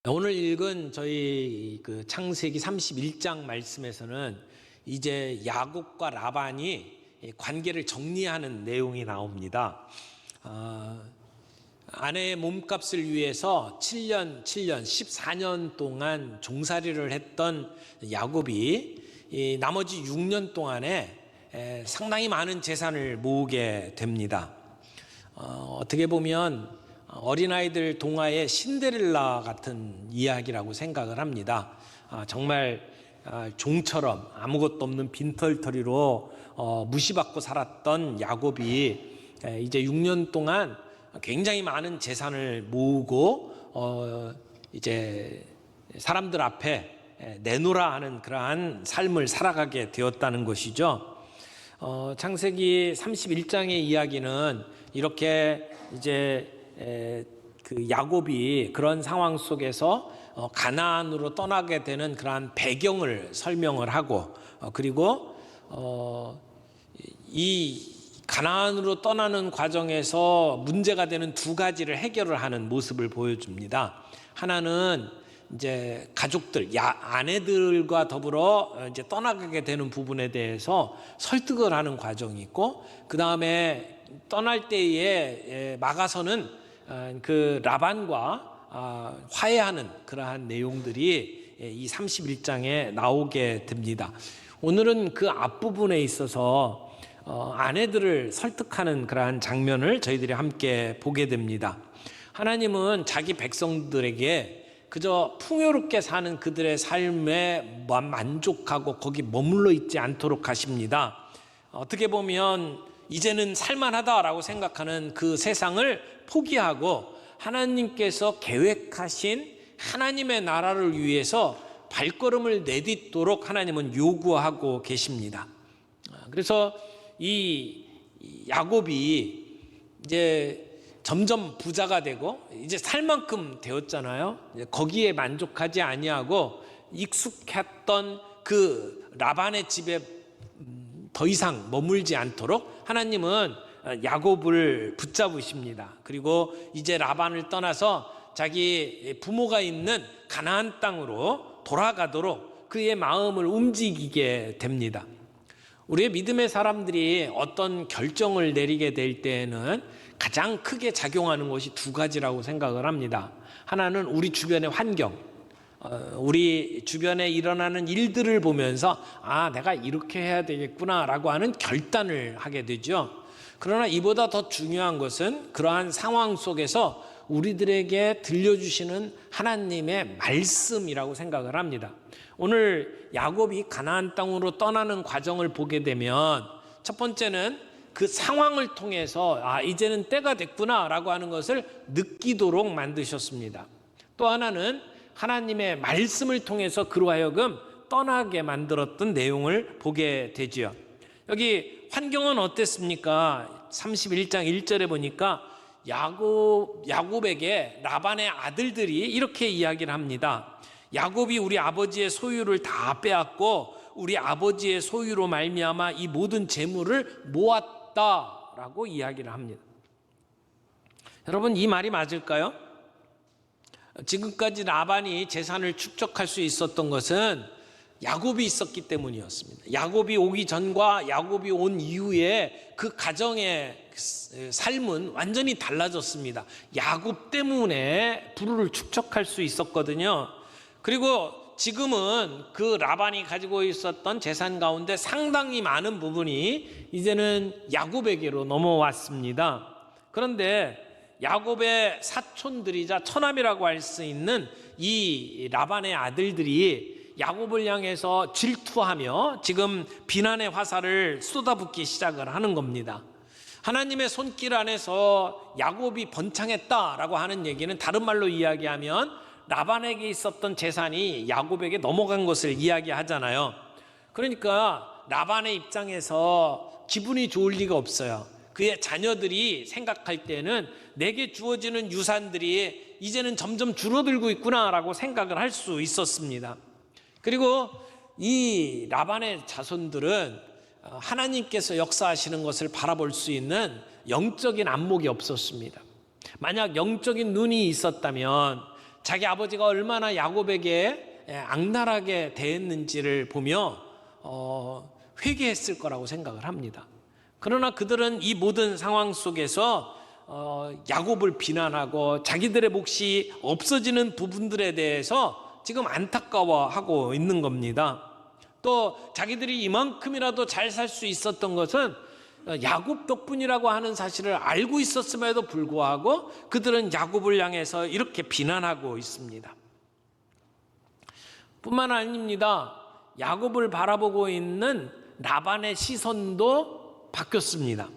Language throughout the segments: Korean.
오늘 읽은 저희 그 창세기 31장 말씀에서는 이제 야곱과 라반이 관계를 정리하는 내용이 나옵니다. 아내의 몸값을 위해서 7년, 14년 동안 종살이를 했던 야곱이 나머지 6년 동안에 상당히 많은 재산을 모으게 됩니다. 어떻게 보면 어린아이들 동화의 신데렐라 같은 이야기라고 생각을 합니다. 정말 종처럼 아무것도 없는 빈털터리로 무시받고 살았던 야곱이 이제 6년 동안 굉장히 많은 재산을 모으고 이제 사람들 앞에 내놓으라 하는 그러한 삶을 살아가게 되었다는 것이죠. 창세기 31장의 이야기는 이렇게 이제 그 야곱이 그런 상황 속에서 가나안으로 떠나게 되는 그러한 배경을 설명을 하고 그리고 이 가나안으로 떠나는 과정에서 문제가 되는 두 가지를 해결을 하는 모습을 보여줍니다. 하나는 이제 가족들, 아내들과 더불어 이제 떠나가게 되는 부분에 대해서 설득을 하는 과정이 있고, 그 다음에 떠날 때에 막아서는 그 라반과 화해하는 그러한 내용들이 이 31장에 나오게 됩니다. 오늘은 그 앞부분에 있어서 아내들을 설득하는 그러한 장면을 저희들이 함께 보게 됩니다. 하나님은 자기 백성들에게 그저 풍요롭게 사는 그들의 삶에 만족하고 거기 머물러 있지 않도록 하십니다. 어떻게 보면 이제는 살만하다라고 생각하는 그 세상을 포기하고 하나님께서 계획하신 하나님의 나라를 위해서 발걸음을 내딛도록 하나님은 요구하고 계십니다. 그래서 이 야곱이 이제 점점 부자가 되고 이제 살 만큼 되었잖아요. 거기에 만족하지 아니하고 익숙했던 그 라반의 집에 더 이상 머물지 않도록 하나님은 야곱을 붙잡으십니다. 그리고 이제 라반을 떠나서 자기 부모가 있는 가나안 땅으로 돌아가도록 그의 마음을 움직이게 됩니다. 우리의 믿음의 사람들이 어떤 결정을 내리게 될 때에는 가장 크게 작용하는 것이 두 가지라고 생각을 합니다. 하나는 우리 주변의 환경, 우리 주변에 일어나는 일들을 보면서 내가 이렇게 해야 되겠구나 라고 하는 결단을 하게 되죠. 그러나 이보다 더 중요한 것은 그러한 상황 속에서 우리들에게 들려주시는 하나님의 말씀이라고 생각을 합니다. 오늘 야곱이 가나안 땅으로 떠나는 과정을 보게 되면 첫 번째는 그 상황을 통해서 이제는 때가 됐구나 라고 하는 것을 느끼도록 만드셨습니다. 또 하나는 하나님의 말씀을 통해서 그로 하여금 떠나게 만들었던 내용을 보게 되지요. 여기 환경은 어땠습니까? 31장 1절에 보니까 야곱에게 라반의 아들들이 이렇게 이야기를 합니다. 야곱이 우리 아버지의 소유를 다 빼앗고 우리 아버지의 소유로 말미암아 이 모든 재물을 모았다라고 이야기를 합니다. 여러분, 이 말이 맞을까요? 지금까지 라반이 재산을 축적할 수 있었던 것은 야곱이 있었기 때문이었습니다. 야곱이 오기 전과 야곱이 온 이후에 그 가정의 삶은 완전히 달라졌습니다. 야곱 때문에 부를 축적할 수 있었거든요. 그리고 지금은 그 라반이 가지고 있었던 재산 가운데 상당히 많은 부분이 이제는 야곱에게로 넘어왔습니다. 그런데 야곱의 사촌들이자 처남이라고 할 수 있는 이 라반의 아들들이 야곱을 향해서 질투하며 지금 비난의 화살을 쏟아붓기 시작을 하는 겁니다. 하나님의 손길 안에서 야곱이 번창했다라고 하는 얘기는 다른 말로 이야기하면 라반에게 있었던 재산이 야곱에게 넘어간 것을 이야기하잖아요. 그러니까 라반의 입장에서 기분이 좋을 리가 없어요. 그의 자녀들이 생각할 때는 내게 주어지는 유산들이 이제는 점점 줄어들고 있구나라고 생각을 할 수 있었습니다. 그리고 이 라반의 자손들은 하나님께서 역사하시는 것을 바라볼 수 있는 영적인 안목이 없었습니다. 만약 영적인 눈이 있었다면 자기 아버지가 얼마나 야곱에게 악랄하게 대했는지를 보며 회개했을 거라고 생각을 합니다. 그러나 그들은 이 모든 상황 속에서 야곱을 비난하고 자기들의 몫이 없어지는 부분들에 대해서 지금 안타까워하고 있는 겁니다. 또 자기들이 이만큼이라도 잘 살 수 있었던 것은 야곱 덕분이라고 하는 사실을 알고 있었음에도 불구하고 그들은 야곱을 향해서 이렇게 비난하고 있습니다. 뿐만 아닙니다. 야곱을 바라보고 있는 라반의 시선도 바뀌었습니다.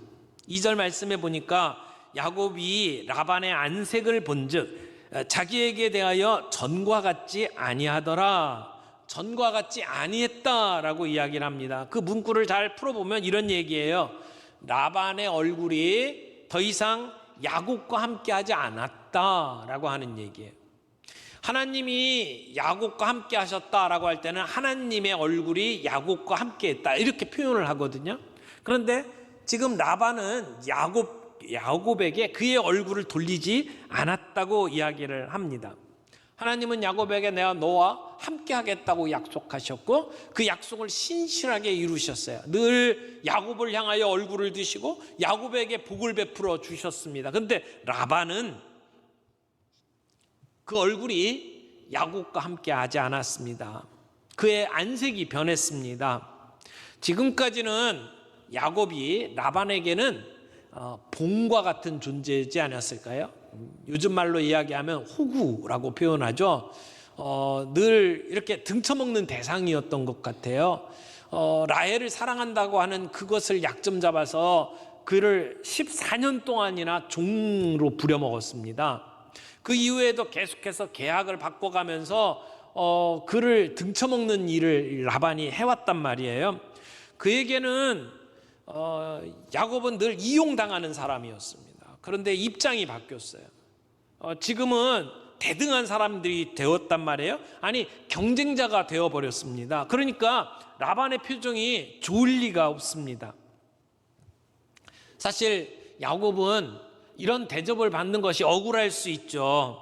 2절 말씀에 보니까 야곱이 라반의 안색을 본즉 자기에게 대하여 전과 같지 아니하더라. 전과 같지 아니했다라고 이야기를 합니다. 그 문구를 잘 풀어보면 이런 얘기예요. 라반의 얼굴이 더 이상 야곱과 함께하지 않았다라고 하는 얘기예요. 하나님이 야곱과 함께 하셨다라고 할 때는 하나님의 얼굴이 야곱과 함께 했다 이렇게 표현을 하거든요. 그런데 지금 라반은 야곱에게 그의 얼굴을 돌리지 않았다고 이야기를 합니다. 하나님은 야곱에게 내가 너와 함께 하겠다고 약속하셨고 그 약속을 신실하게 이루셨어요. 늘 야곱을 향하여 얼굴을 드시고 야곱에게 복을 베풀어 주셨습니다. 그런데 라반은 그 얼굴이 야곱과 함께 하지 않았습니다. 그의 안색이 변했습니다. 지금까지는 야곱이 라반에게는 봉과 같은 존재이지 않았을까요? 요즘 말로 이야기하면 호구라고 표현하죠. 늘 이렇게 등쳐먹는 대상이었던 것 같아요. 라헬을 사랑한다고 하는 그것을 약점 잡아서 그를 14년 동안이나 종으로 부려먹었습니다. 그 이후에도 계속해서 계약을 바꿔가면서 그를 등쳐먹는 일을 라반이 해왔단 말이에요. 그에게는 야곱은 늘 이용당하는 사람이었습니다. 그런데 입장이 바뀌었어요. 지금은 대등한 사람들이 되었단 말이에요. 아니 경쟁자가 되어버렸습니다. 그러니까 라반의 표정이 좋을 리가 없습니다. 사실 야곱은 이런 대접을 받는 것이 억울할 수 있죠.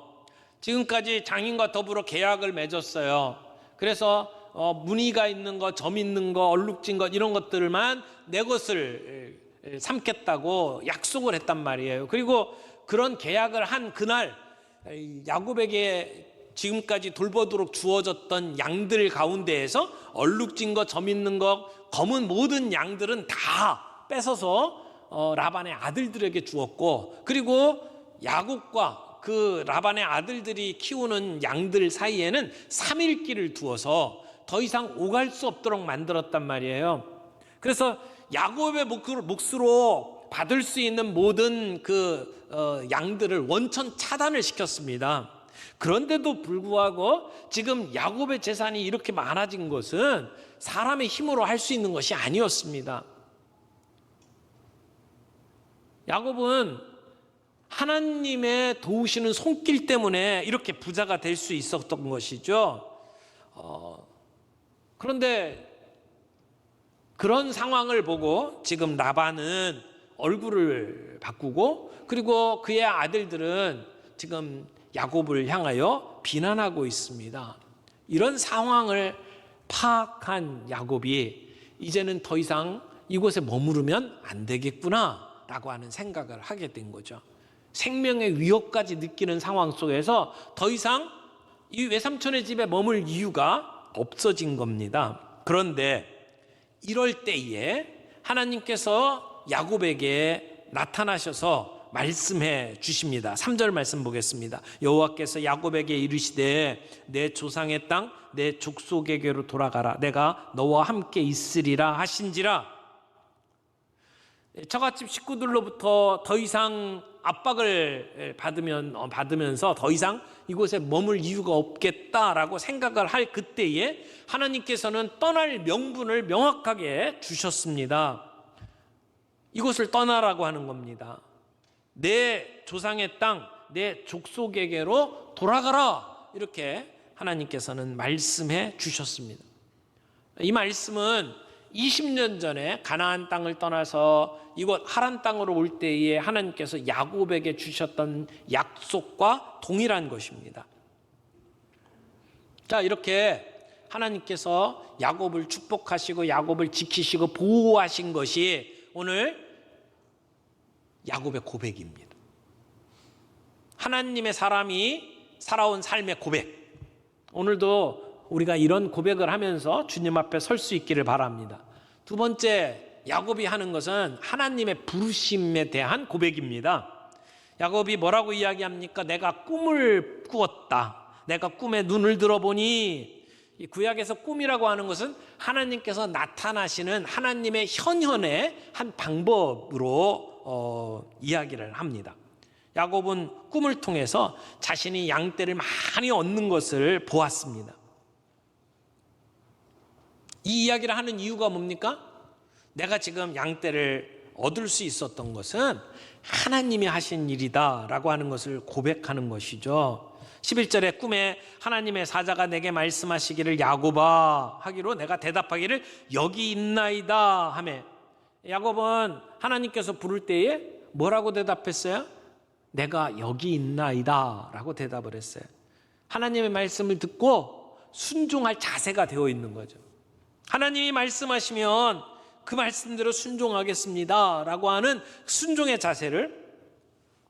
지금까지 장인과 더불어 계약을 맺었어요. 그래서 무늬가 있는 것, 점 있는 것, 얼룩진 것 이런 것들만 내 것을 삼겠다고 약속을 했단 말이에요. 그리고 그런 계약을 한 그날 야곱에게 지금까지 돌보도록 주어졌던 양들 가운데에서 얼룩진 것, 점 있는 것, 검은 모든 양들은 다 뺏어서 라반의 아들들에게 주었고 그리고 야곱과 그 라반의 아들들이 키우는 양들 사이에는 3일길을 두어서 더 이상 오갈 수 없도록 만들었단 말이에요. 그래서 야곱의 몫으로 받을 수 있는 모든 그 양들을 원천 차단을 시켰습니다. 그런데도 불구하고 지금 야곱의 재산이 이렇게 많아진 것은 사람의 힘으로 할 수 있는 것이 아니었습니다. 야곱은 하나님의 도우시는 손길 때문에 이렇게 부자가 될 수 있었던 것이죠. 그런데 그런 상황을 보고 지금 라반은 얼굴을 바꾸고 그리고 그의 아들들은 지금 야곱을 향하여 비난하고 있습니다. 이런 상황을 파악한 야곱이 이제는 더 이상 이곳에 머무르면 안 되겠구나 라고 하는 생각을 하게 된 거죠. 생명의 위협까지 느끼는 상황 속에서 더 이상 이 외삼촌의 집에 머물 이유가 없어진 겁니다. 그런데 이럴 때에 하나님께서 야곱에게 나타나셔서 말씀해 주십니다. 3절 말씀 보겠습니다. 여호와께서 야곱에게 이르시되 내 조상의 땅 내 족속에게로 돌아가라. 내가 너와 함께 있으리라 하신지라. 처갓집 식구들로부터 더 이상 압박을 받으면서 더 이상 이곳에 머물 이유가 없겠다라고 생각을 할 그때에 하나님께서는 떠날 명분을 명확하게 주셨습니다. 이곳을 떠나라고 하는 겁니다. 내 조상의 땅, 내 족속에게로 돌아가라. 이렇게 하나님께서는 말씀해 주셨습니다. 이 말씀은 20년 전에 가나안 땅을 떠나서 이곳 하란 땅으로 올 때에 하나님께서 야곱에게 주셨던 약속과 동일한 것입니다. 자, 이렇게 하나님께서 야곱을 축복하시고 야곱을 지키시고 보호하신 것이 오늘 야곱의 고백입니다. 하나님의 사람이 살아온 삶의 고백. 오늘도 우리가 이런 고백을 하면서 주님 앞에 설 수 있기를 바랍니다. 두 번째, 야곱이 하는 것은 하나님의 부르심에 대한 고백입니다. 야곱이 뭐라고 이야기합니까? 내가 꿈을 꾸었다. 내가 꿈에 눈을 들어보니, 이 구약에서 꿈이라고 하는 것은 하나님께서 나타나시는 하나님의 현현의 한 방법으로 이야기를 합니다. 야곱은 꿈을 통해서 자신이 양떼를 많이 얻는 것을 보았습니다. 이 이야기를 하는 이유가 뭡니까? 내가 지금 양떼를 얻을 수 있었던 것은 하나님이 하신 일이다 라고 하는 것을 고백하는 것이죠. 11절에 꿈에 하나님의 사자가 내게 말씀하시기를 야곱아 하기로 내가 대답하기를 여기 있나이다 하매, 야곱은 하나님께서 부를 때에 뭐라고 대답했어요? 내가 여기 있나이다 라고 대답을 했어요. 하나님의 말씀을 듣고 순종할 자세가 되어 있는 거죠. 하나님이 말씀하시면 그 말씀대로 순종하겠습니다 라고 하는 순종의 자세를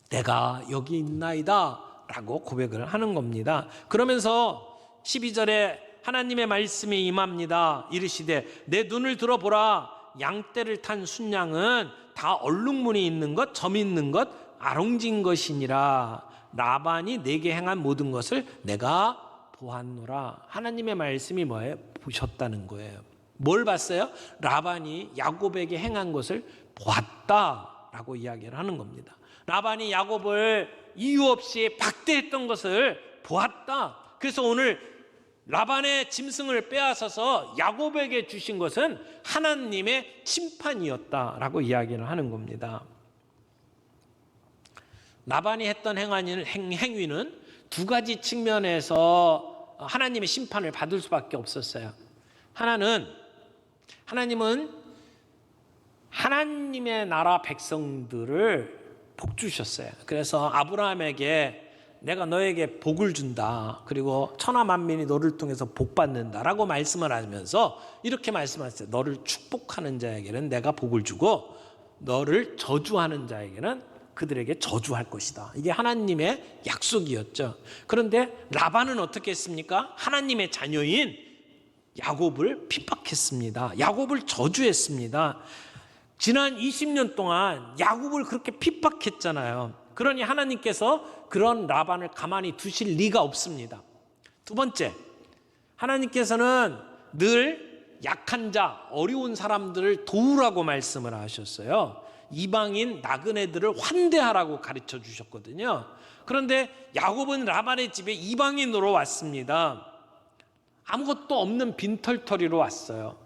내가 여기 있나이다 라고 고백을 하는 겁니다. 그러면서 12절에 하나님의 말씀이 임합니다. 이르시되 내 눈을 들어보라. 양떼를 탄 순양은 다 얼룩무늬 있는 것, 점 있는 것, 아롱진 것이니라. 라반이 내게 행한 모든 것을 내가 보았노라. 하나님의 말씀이 뭐예요? 보셨다는 거예요. 뭘 봤어요? 라반이 야곱에게 행한 것을 보았다라고 이야기를 하는 겁니다. 라반이 야곱을 이유 없이 박대했던 것을 보았다. 그래서 오늘 라반의 짐승을 빼앗아서 야곱에게 주신 것은 하나님의 심판이었다라고 이야기를 하는 겁니다. 라반이 했던 행위는 두 가지 측면에서 하나님의 심판을 받을 수밖에 없었어요. 하나님은 하나님의 나라 백성들을 복 주셨어요. 그래서 아브라함에게 내가 너에게 복을 준다. 그리고 천하 만민이 너를 통해서 복 받는다라고 말씀을 하면서 이렇게 말씀하셨어요. 너를 축복하는 자에게는 내가 복을 주고 너를 저주하는 자에게는 그들에게 저주할 것이다. 이게 하나님의 약속이었죠. 그런데 라반은 어떻게 했습니까? 하나님의 자녀인 야곱을 핍박했습니다. 야곱을 저주했습니다. 지난 20년 동안 야곱을 그렇게 핍박했잖아요. 그러니 하나님께서 그런 라반을 가만히 두실 리가 없습니다. 두 번째, 하나님께서는 늘 약한 자, 어려운 사람들을 도우라고 말씀을 하셨어요. 이방인 나그네들을 환대하라고 가르쳐 주셨거든요. 그런데 야곱은 라반의 집에 이방인으로 왔습니다. 아무것도 없는 빈털터리로 왔어요.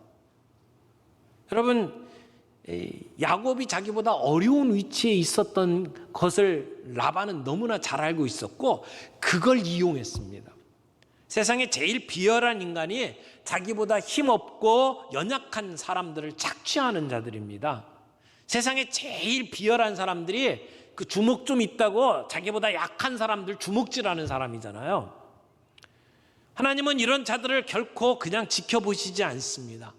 여러분, 야곱이 자기보다 어려운 위치에 있었던 것을 라반은 너무나 잘 알고 있었고 그걸 이용했습니다. 세상에 제일 비열한 인간이 자기보다 힘없고 연약한 사람들을 착취하는 자들입니다. 세상에 제일 비열한 사람들이 그 주먹 좀 있다고 자기보다 약한 사람들 주먹질하는 사람이잖아요. 하나님은 이런 자들을 결코 그냥 지켜보시지 않습니다.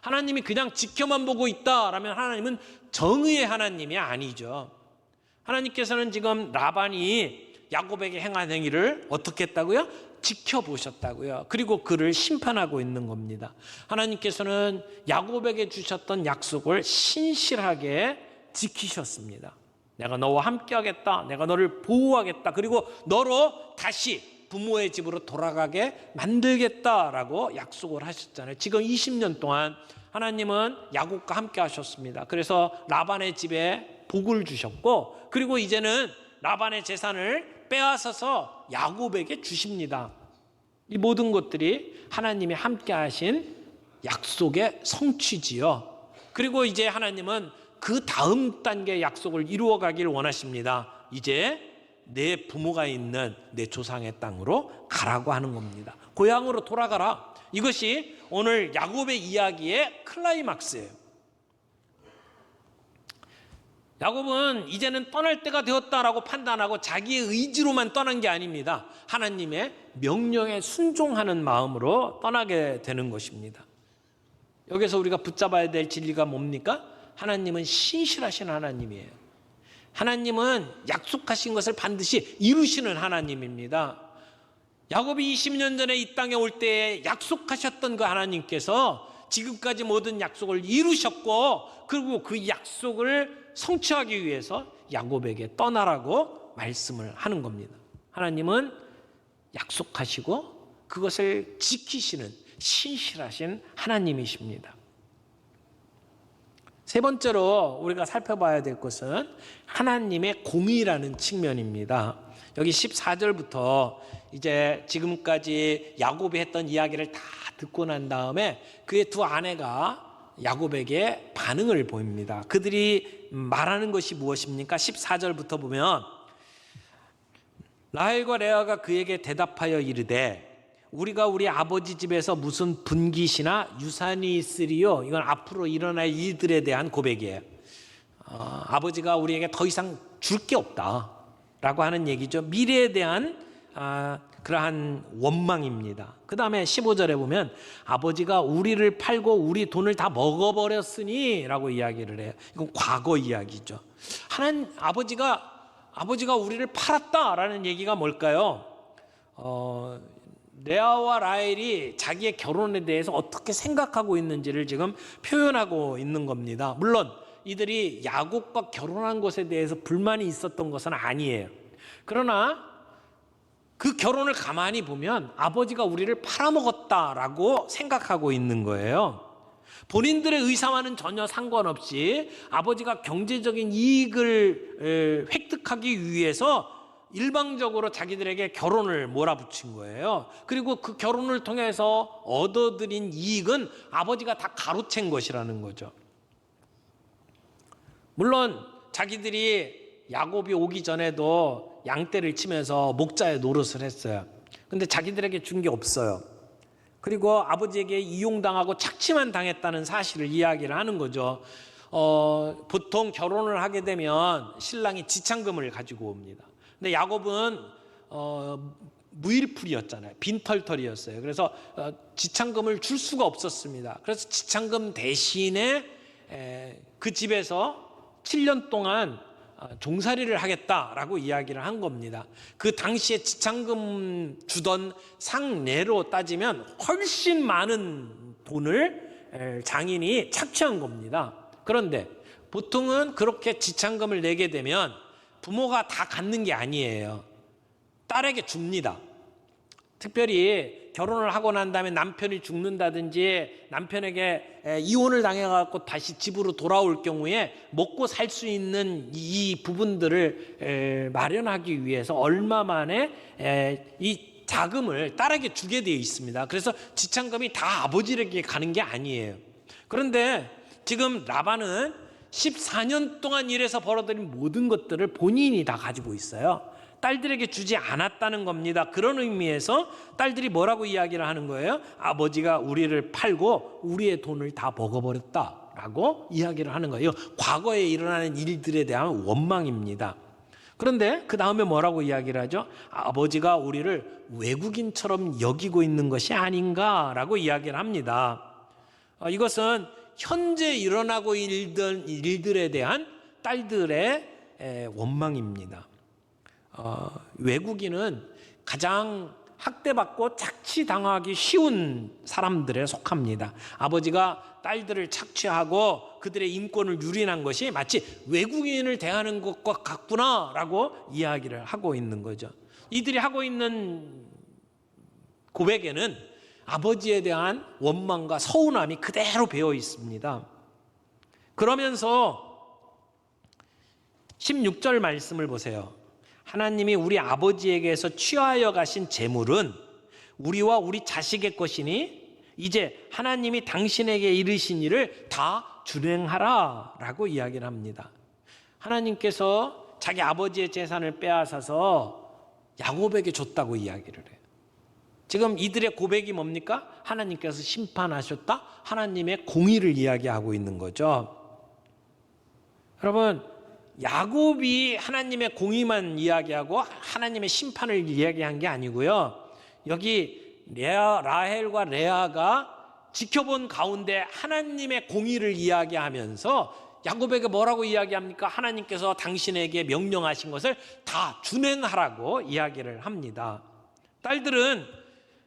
하나님이 그냥 지켜만 보고 있다라면 하나님은 정의의 하나님이 아니죠. 하나님께서는 지금 라반이 야곱에게 행한 행위를 어떻게 했다고요? 지켜보셨다고요. 그리고 그를 심판하고 있는 겁니다. 하나님께서는 야곱에게 주셨던 약속을 신실하게 지키셨습니다. 내가 너와 함께 하겠다. 내가 너를 보호하겠다. 그리고 너로 다시 부모의 집으로 돌아가게 만들겠다라고 약속을 하셨잖아요. 지금 20년 동안 하나님은 야곱과 함께 하셨습니다. 그래서 라반의 집에 복을 주셨고 그리고 이제는 라반의 재산을 빼앗아서 야곱에게 주십니다. 이 모든 것들이 하나님이 함께 하신 약속의 성취지요. 그리고 이제 하나님은 그 다음 단계 약속을 이루어가기를 원하십니다. 이제 내 부모가 있는 내 조상의 땅으로 가라고 하는 겁니다. 고향으로 돌아가라. 이것이 오늘 야곱의 이야기의 클라이막스예요. 야곱은 이제는 떠날 때가 되었다라고 판단하고 자기의 의지로만 떠난 게 아닙니다. 하나님의 명령에 순종하는 마음으로 떠나게 되는 것입니다. 여기서 우리가 붙잡아야 될 진리가 뭡니까? 하나님은 신실하신 하나님이에요. 하나님은 약속하신 것을 반드시 이루시는 하나님입니다. 야곱이 20년 전에 이 땅에 올 때에 약속하셨던 그 하나님께서 지금까지 모든 약속을 이루셨고, 그리고 그 약속을 성취하기 위해서 야곱에게 떠나라고 말씀을 하는 겁니다. 하나님은 약속하시고 그것을 지키시는 신실하신 하나님이십니다. 세 번째로 우리가 살펴봐야 될 것은 하나님의 공의라는 측면입니다. 여기 14절부터 이제 지금까지 야곱이 했던 이야기를 다 듣고 난 다음에 그의 두 아내가 야곱에게 반응을 보입니다. 그들이 말하는 것이 무엇입니까? 14절부터 보면 라헬과 레아가 그에게 대답하여 이르되 우리가 우리 아버지 집에서 무슨 분깃이나 유산이 있으리요? 이건 앞으로 일어날 일들에 대한 고백이에요. 아버지가 우리에게 더 이상 줄 게 없다라고 하는 얘기죠. 미래에 대한 그러한 원망입니다. 그 다음에 15절에 보면 아버지가 우리를 팔고 우리 돈을 다 먹어버렸으니 라고 이야기를 해요. 이건 과거 이야기죠. 아버지가 우리를 팔았다라는 얘기가 뭘까요? 레아와 라헬이 자기의 결혼에 대해서 어떻게 생각하고 있는지를 지금 표현하고 있는 겁니다. 물론 이들이 야곱과 결혼한 것에 대해서 불만이 있었던 것은 아니에요. 그러나 그 결혼을 가만히 보면 아버지가 우리를 팔아먹었다라고 생각하고 있는 거예요. 본인들의 의사와는 전혀 상관없이 아버지가 경제적인 이익을 획득하기 위해서 일방적으로 자기들에게 결혼을 몰아붙인 거예요. 그리고 그 결혼을 통해서 얻어들인 이익은 아버지가 다 가로챈 것이라는 거죠. 물론 자기들이 야곱이 오기 전에도 양떼를 치면서 목자의 노릇을 했어요. 근데 자기들에게 준 게 없어요. 그리고 아버지에게 이용당하고 착취만 당했다는 사실을 이야기를 하는 거죠. 보통 결혼을 하게 되면 신랑이 지참금을 가지고 옵니다. 근데 야곱은 무일풀이였잖아요. 빈털털이었어요. 그래서 지참금을 줄 수가 없었습니다. 그래서 지참금 대신에 그 집에서 7년 동안 종살이를 하겠다라고 이야기를 한 겁니다. 그 당시에 지참금 주던 상례로 따지면 훨씬 많은 돈을 장인이 착취한 겁니다. 그런데 보통은 그렇게 지참금을 내게 되면 부모가 다 갖는 게 아니에요. 딸에게 줍니다. 특별히 결혼을 하고 난 다음에 남편이 죽는다든지 남편에게 이혼을 당해갖고 다시 집으로 돌아올 경우에 먹고 살 수 있는 이 부분들을 마련하기 위해서 얼마 만에 이 자금을 딸에게 주게 되어 있습니다. 그래서 지참금이 다 아버지에게 가는 게 아니에요. 그런데 지금 라반은 14년 동안 일해서 벌어들인 모든 것들을 본인이 다 가지고 있어요. 딸들에게 주지 않았다는 겁니다. 그런 의미에서 딸들이 뭐라고 이야기를 하는 거예요? 아버지가 우리를 팔고 우리의 돈을 다 먹어버렸다라고 이야기를 하는 거예요. 과거에 일어나는 일들에 대한 원망입니다. 그런데 그 다음에 뭐라고 이야기를 하죠? 아버지가 우리를 외국인처럼 여기고 있는 것이 아닌가라고 이야기를 합니다. 이것은 현재 일어나고 있는 일들에 대한 딸들의 원망입니다. 외국인은 가장 학대받고 착취당하기 쉬운 사람들에 속합니다. 아버지가 딸들을 착취하고 그들의 인권을 유린한 것이 마치 외국인을 대하는 것과 같구나라고 이야기를 하고 있는 거죠. 이들이 하고 있는 고백에는 아버지에 대한 원망과 서운함이 그대로 배어 있습니다. 그러면서 16절 말씀을 보세요. 하나님이 우리 아버지에게서 취하여 가신 재물은 우리와 우리 자식의 것이니 이제 하나님이 당신에게 이르신 일을 다 준행하라 라고 이야기를 합니다. 하나님께서 자기 아버지의 재산을 빼앗아서 야곱에게 줬다고 이야기를 해요. 지금 이들의 고백이 뭡니까? 하나님께서 심판하셨다? 하나님의 공의를 이야기하고 있는 거죠. 여러분, 야곱이 하나님의 공의만 이야기하고 하나님의 심판을 이야기한 게 아니고요. 여기 라헬과 레아가 지켜본 가운데 하나님의 공의를 이야기하면서 야곱에게 뭐라고 이야기합니까? 하나님께서 당신에게 명령하신 것을 다 준행하라고 이야기를 합니다. 딸들은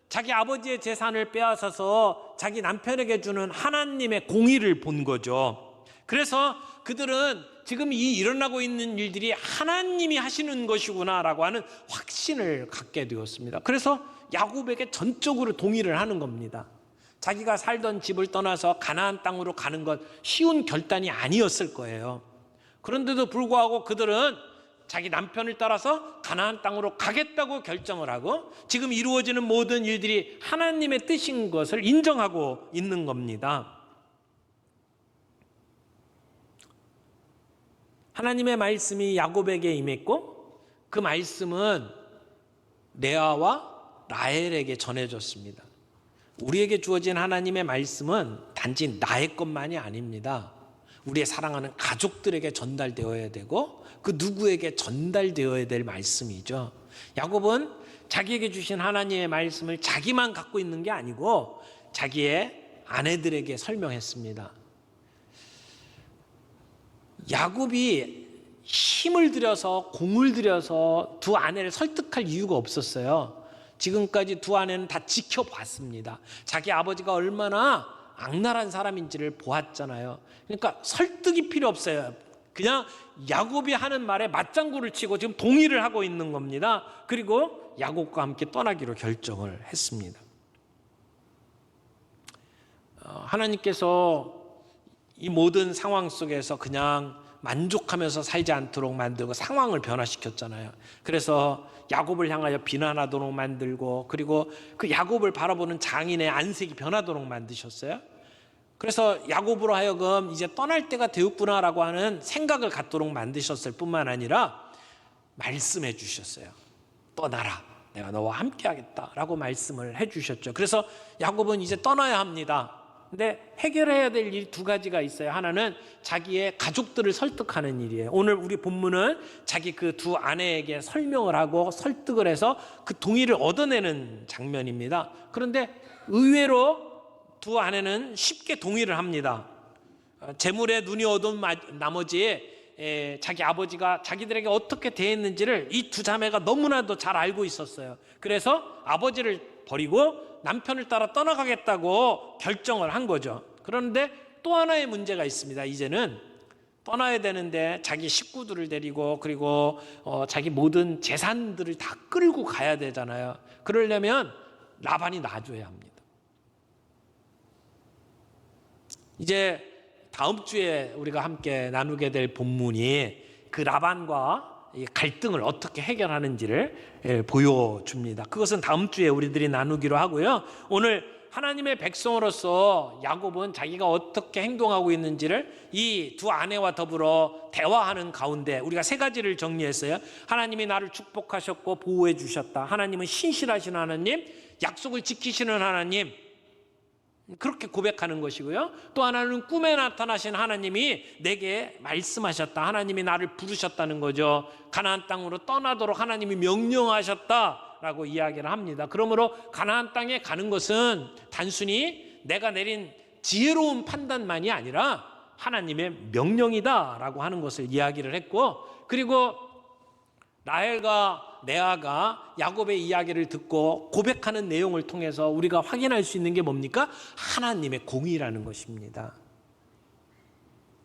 자기 아버지의 재산을 빼앗아서 자기 남편에게 주는 하나님의 공의를 본 거죠. 그래서 그들은 지금 이 일어나고 있는 일들이 하나님이 하시는 것이구나라고 하는 확신을 갖게 되었습니다. 그래서 야곱에게 전적으로 동의를 하는 겁니다. 자기가 살던 집을 떠나서 가나안 땅으로 가는 것 쉬운 결단이 아니었을 거예요. 그런데도 불구하고 그들은 자기 남편을 따라서 가나안 땅으로 가겠다고 결정을 하고 지금 이루어지는 모든 일들이 하나님의 뜻인 것을 인정하고 있는 겁니다. 하나님의 말씀이 야곱에게 임했고 그 말씀은 레아와 라헬에게 전해졌습니다. 우리에게 주어진 하나님의 말씀은 단지 나의 것만이 아닙니다. 우리의 사랑하는 가족들에게 전달되어야 되고 그 누구에게 전달되어야 될 말씀이죠. 야곱은 자기에게 주신 하나님의 말씀을 자기만 갖고 있는 게 아니고 자기의 아내들에게 설명했습니다. 야곱이 힘을 들여서 공을 들여서 두 아내를 설득할 이유가 없었어요. 지금까지 두 아내는 다 지켜봤습니다. 자기 아버지가 얼마나 악랄한 사람인지를 보았잖아요. 그러니까 설득이 필요 없어요. 그냥 야곱이 하는 말에 맞장구를 치고 지금 동의를 하고 있는 겁니다. 그리고 야곱과 함께 떠나기로 결정을 했습니다. 하나님께서 이 모든 상황 속에서 그냥 만족하면서 살지 않도록 만들고 상황을 변화시켰잖아요. 그래서 야곱을 향하여 비난하도록 만들고 그리고 그 야곱을 바라보는 장인의 안색이 변하도록 만드셨어요. 그래서 야곱으로 하여금 이제 떠날 때가 되었구나라고 하는 생각을 갖도록 만드셨을 뿐만 아니라 말씀해 주셨어요. 떠나라. 내가 너와 함께 하겠다라고 말씀을 해 주셨죠. 그래서 야곱은 이제 떠나야 합니다. 근데 해결해야 될 일 두 가지가 있어요. 하나는 자기의 가족들을 설득하는 일이에요. 오늘 우리 본문은 자기 그 두 아내에게 설명을 하고 설득을 해서 그 동의를 얻어내는 장면입니다. 그런데 의외로 두 아내는 쉽게 동의를 합니다. 재물에 눈이 어두운 나머지 자기 아버지가 자기들에게 어떻게 대했는지를 이 두 자매가 너무나도 잘 알고 있었어요. 그래서 아버지를 버리고 남편을 따라 떠나가겠다고 결정을 한 거죠. 그런데 또 하나의 문제가 있습니다. 이제는 떠나야 되는데 자기 식구들을 데리고 그리고 자기 모든 재산들을 다 끌고 가야 되잖아요. 그러려면 라반이 놔줘야 합니다. 이제 다음 주에 우리가 함께 나누게 될 본문이 그 라반과 갈등을 어떻게 해결하는지를 보여줍니다. 그것은 다음 주에 우리들이 나누기로 하고요. 오늘 하나님의 백성으로서 야곱은 자기가 어떻게 행동하고 있는지를 이 두 아내와 더불어 대화하는 가운데 우리가 세 가지를 정리했어요. 하나님이 나를 축복하셨고 보호해 주셨다. 하나님은 신실하신 하나님, 약속을 지키시는 하나님, 그렇게 고백하는 것이고요. 또 하나는 꿈에 나타나신 하나님이 내게 말씀하셨다. 하나님이 나를 부르셨다는 거죠. 가나안 땅으로 떠나도록 하나님이 명령하셨다라고 이야기를 합니다. 그러므로 가나안 땅에 가는 것은 단순히 내가 내린 지혜로운 판단만이 아니라 하나님의 명령이다라고 하는 것을 이야기를 했고, 그리고 라헬과 레아가 야곱의 이야기를 듣고 고백하는 내용을 통해서 우리가 확인할 수 있는 게 뭡니까? 하나님의 공의라는 것입니다.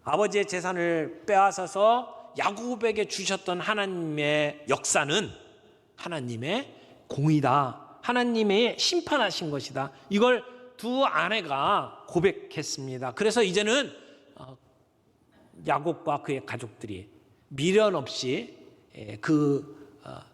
아버지의 재산을 빼앗아서 야곱에게 주셨던 하나님의 역사는 하나님의 공의다. 하나님의 심판하신 것이다. 이걸 두 아내가 고백했습니다. 그래서 이제는 야곱과 그의 가족들이 미련 없이 그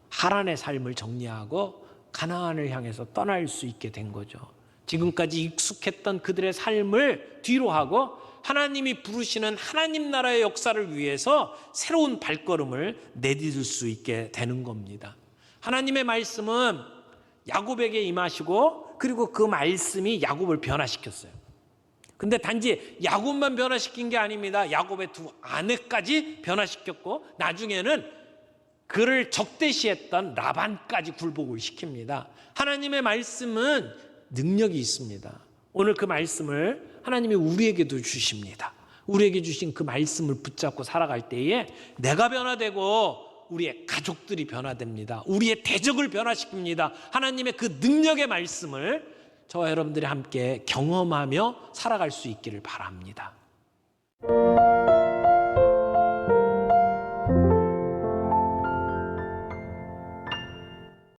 하란의 삶을 정리하고 가나안을 향해서 떠날 수 있게 된 거죠. 지금까지 익숙했던 그들의 삶을 뒤로 하고 하나님이 부르시는 하나님 나라의 역사를 위해서 새로운 발걸음을 내딛을 수 있게 되는 겁니다. 하나님의 말씀은 야곱에게 임하시고 그리고 그 말씀이 야곱을 변화시켰어요. 근데 단지 야곱만 변화시킨 게 아닙니다. 야곱의 두 아내까지 변화시켰고 나중에는 그를 적대시했던 라반까지 굴복을 시킵니다. 하나님의 말씀은 능력이 있습니다. 오늘 그 말씀을 하나님이 우리에게도 주십니다. 우리에게 주신 그 말씀을 붙잡고 살아갈 때에 내가 변화되고 우리의 가족들이 변화됩니다. 우리의 대적을 변화시킵니다. 하나님의 그 능력의 말씀을 저와 여러분들이 함께 경험하며 살아갈 수 있기를 바랍니다.